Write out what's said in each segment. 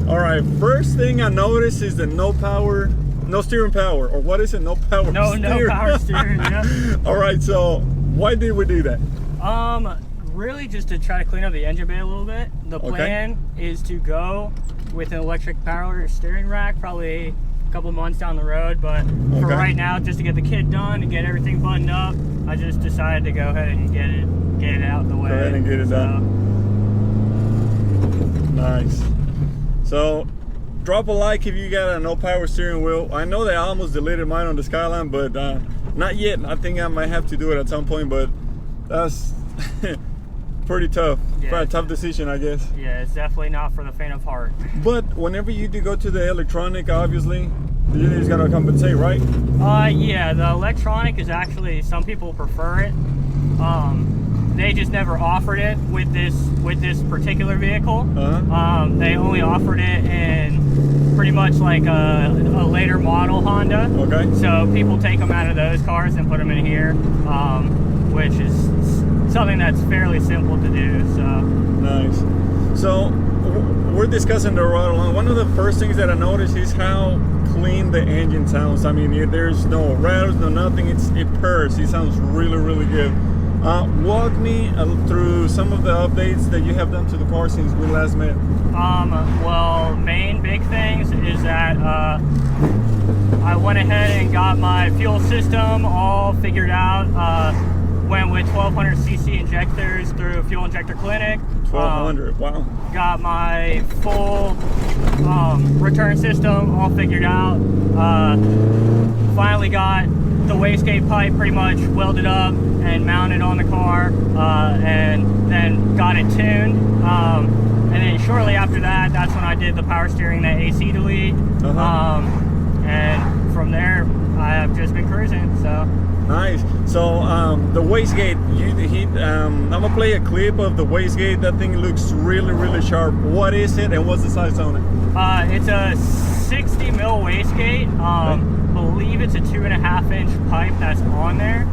Alright, first thing I noticed is the no steering power, or what is it? No power steering. No power steering, yeah. Alright, so why did we do that? Really just to try to clean up the engine bay a little bit. The plan is to go with an electric power steering rack probably a couple months down the road, but for right now, just to get the kit done and get everything buttoned up, I just decided to go ahead and get it out of the way. Go ahead and get it done. Nice. So drop a like if you got a no power steering wheel. I know that I almost deleted mine on the Skyline, but not yet. I think I might have to do it at some point, but that's pretty tough. Yeah, quite a tough decision, I guess. Yeah, it's definitely not for the faint of heart. But whenever you do go to the electronic, obviously the unit is gonna compensate, right? Yeah, the electronic is actually, some people prefer it. They just never offered it with this particular vehicle. They only offered it in pretty much like a later model Honda. Okay. So people take them out of those cars and put them in here, which is something that's fairly simple to do. So nice. So we're discussing the ride along. One of the first things that I noticed is how clean the engine sounds. I mean, there's no rattles, no nothing. It purrs. It sounds really, really good. Walk me through some of the updates that you have done to the car since we last met. Well, main big things is that I went ahead and got my fuel system all figured out. Went with 1200cc injectors through Fuel Injector Clinic. 1200, wow. Got my full return system all figured out. Finally got the wastegate pipe pretty much welded up and mounted on the car, and then got it tuned. And then shortly after that, that's when I did the power steering, that AC delete. And from there, I have just been cruising. So nice. So the wastegate, I'm gonna play a clip of the wastegate. That thing looks really, really sharp. What is it, and what's the size on it? It's a 60 mil wastegate. Believe it's a 2.5 inch pipe that's on there.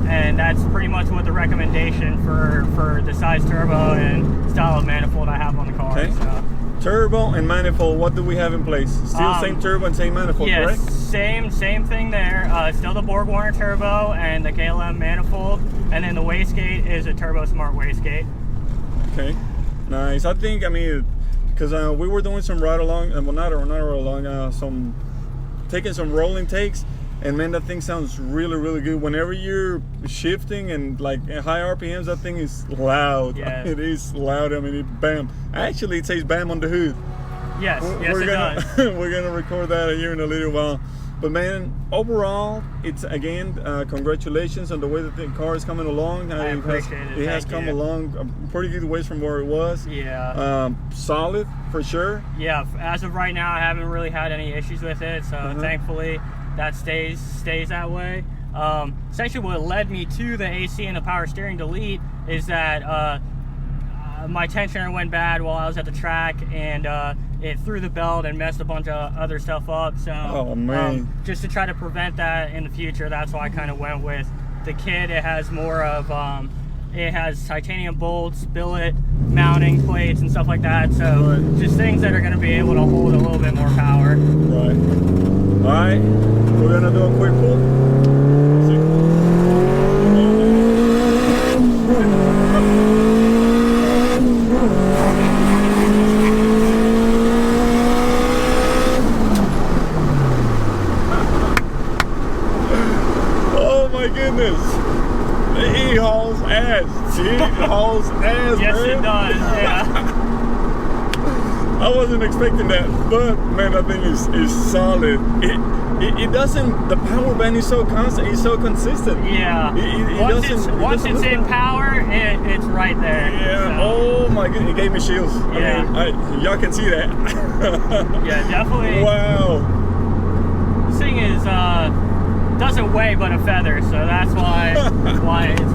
And that's pretty much what the recommendation for the size turbo and style of manifold I have on the car. Okay. So. Turbo and manifold, what do we have in place? Still same turbo and same manifold, correct? Yes, same thing there. Still the Borg Warner turbo and the KLM manifold, and then the wastegate is a Turbo Smart wastegate. Okay, nice. I think, I mean, because we were doing some ride along, well, not ride along, taking some rolling takes, and man, that thing sounds really, really good. Whenever you're shifting and like at high RPMs, that thing is loud. Yeah. It is loud. I mean, it bam. Actually, it says bam on the hood. Yes, it does. We're gonna record that here in a little while. But man, overall, it's again, congratulations on the way that the car is coming along. I appreciate it. It has come along a pretty good ways from where it was. Yeah. Solid for sure. Yeah. As of right now, I haven't really had any issues with it. So thankfully, that stays that way. Essentially, what led me to the AC and the power steering delete is that my tensioner went bad while I was at the track, and it threw the belt and messed a bunch of other stuff up. So just to try to prevent that in the future, that's why I kind of went with the kit. It has more of it has titanium bolts, billet mounting plates and stuff like that, so just things that are going to be able to hold a little bit more power. Right. All right, we're gonna do a quick pull. He hauls ass. See, he hauls ass. Yes, man. It does. Yeah. I wasn't expecting that, but man, that thing is solid. It doesn't. The power band is so constant. It's so consistent. Yeah. Once it's in power, it's right there. Yeah. So. Oh my goodness, it gave me chills. Yeah. I mean, y'all can see that. Yeah, definitely. Wow. This thing is doesn't weigh but a feather, so that's why it's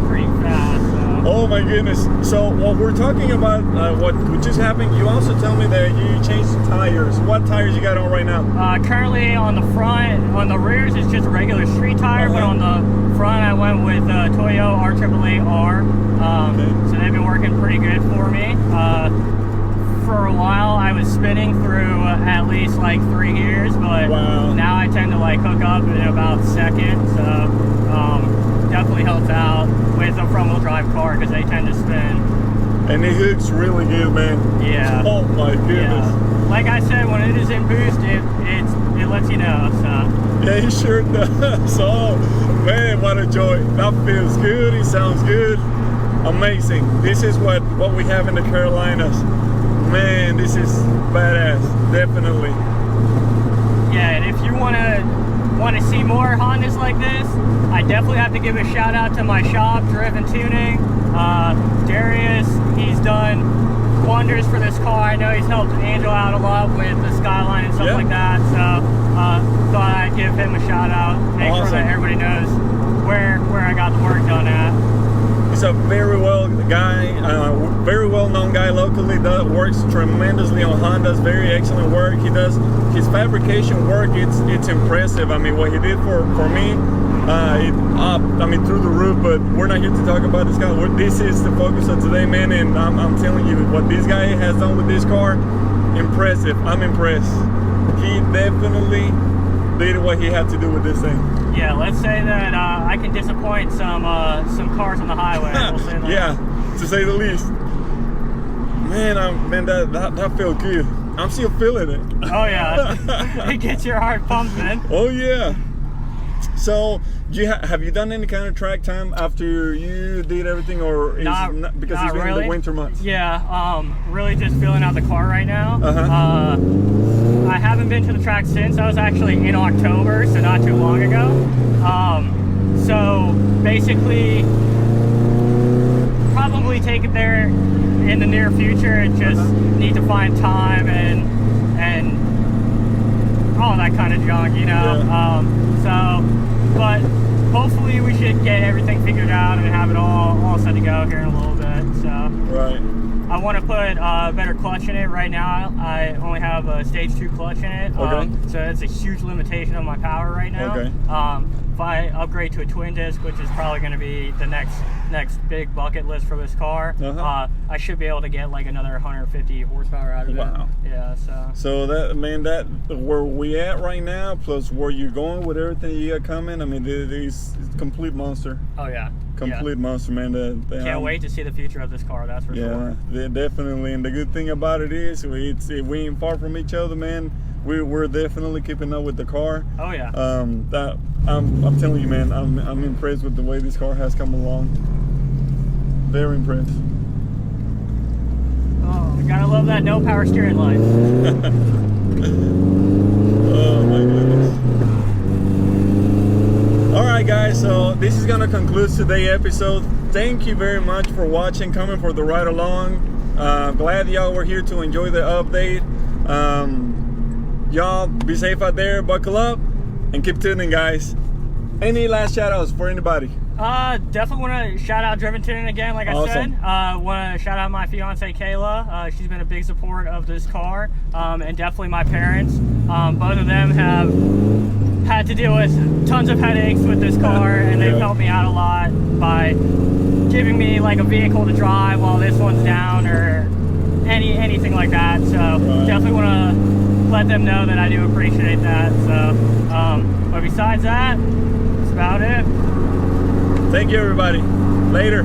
pretty fast. So. Oh my goodness. So while we're talking about what just happened, you also tell me that you changed tires. What tires you got on right now? Currently on the front, on the rears it's just a regular street tire, but on the front I went with Toyo R888R. So they've been working pretty good for me. For a while I was spinning through at least like 3 gears, but now I tend to like hook up in about second. So definitely helps out with a front wheel drive car because they tend to spin. And it hooks really good, man. Yeah. Oh my goodness. Yeah. Like I said, when it is in boost, it lets you know. So. Yeah, he sure does. Oh man, what a joy. That feels good. It sounds good. Amazing. This is what we have in the Carolinas. Man, this is badass. Definitely. Yeah, and if you want to see more Hondas like this, I definitely have to give a shout out to my shop, Driven Tuning. Darius, he's done wonders for this car. I know he's helped Angel out a lot with the Skyline and stuff like that. So thought I'd give him a shout out, make sure that everybody knows where I got the work done at. He's a very well known guy locally. Works tremendously on Hondas. Very excellent work. He does his fabrication work. It's impressive. I mean, what he did for me, through the roof. But we're not here to talk about this guy. This is the focus of today, man. And I'm telling you, what this guy has done with this car, impressive. I'm impressed. He definitely did what he had to do with this thing. Yeah, let's say that I can disappoint some cars on the highway. We'll say that. Yeah, to say the least. Man, that felt good. I'm still feeling it. Oh yeah, it gets your heart pumping. Oh yeah. So, have you done any kind of track time after you did everything, or is not because it's been the winter months? Yeah, really just filling out the car right now. I haven't been to the track since. I was actually in October, so not too long ago. So basically, probably take it there in the near future. Just need to find time and all that kind of junk, you know. But hopefully we should get everything figured out and have it all set to go here in a little bit. So I want to put a better clutch in it. Right now I only have a stage 2 clutch in it, so it's a huge limitation of my power right now. If I upgrade to a twin disc, which is probably going to be the next big bucket list for this car, I should be able to get like another 150 horsepower out of it. Yeah, so that, man, that where we at right now, plus where you're going with everything you got coming, I mean, it's a complete monster. Oh yeah, complete monster, man. Can't wait to see the future of this car, that's for sure. Yeah, definitely. And the good thing about it is we ain't far from each other, man. We're definitely keeping up with the car. Oh yeah. I'm telling you, man, I'm impressed with the way this car has come along. Very impressed. Oh, you gotta love that no power steering light. Oh my goodness. Alright guys, so this is gonna conclude today's episode. Thank you very much for watching, coming for the ride along. Glad y'all were here to enjoy the update. Y'all be safe out there, buckle up, and keep tuning, guys. Any last shout outs for anybody? Definitely want to shout out Driven Tuning again, like I said. Want to shout out my fiance Kayla. She's been a big support of this car, and definitely my parents. Both of them have had to deal with tons of headaches with this car, and they've helped me out a lot by giving me like a vehicle to drive while this one's down, or anything like that. So definitely want to let them know that I do appreciate that. So, but besides that, that's about it. Thank you, everybody. Later.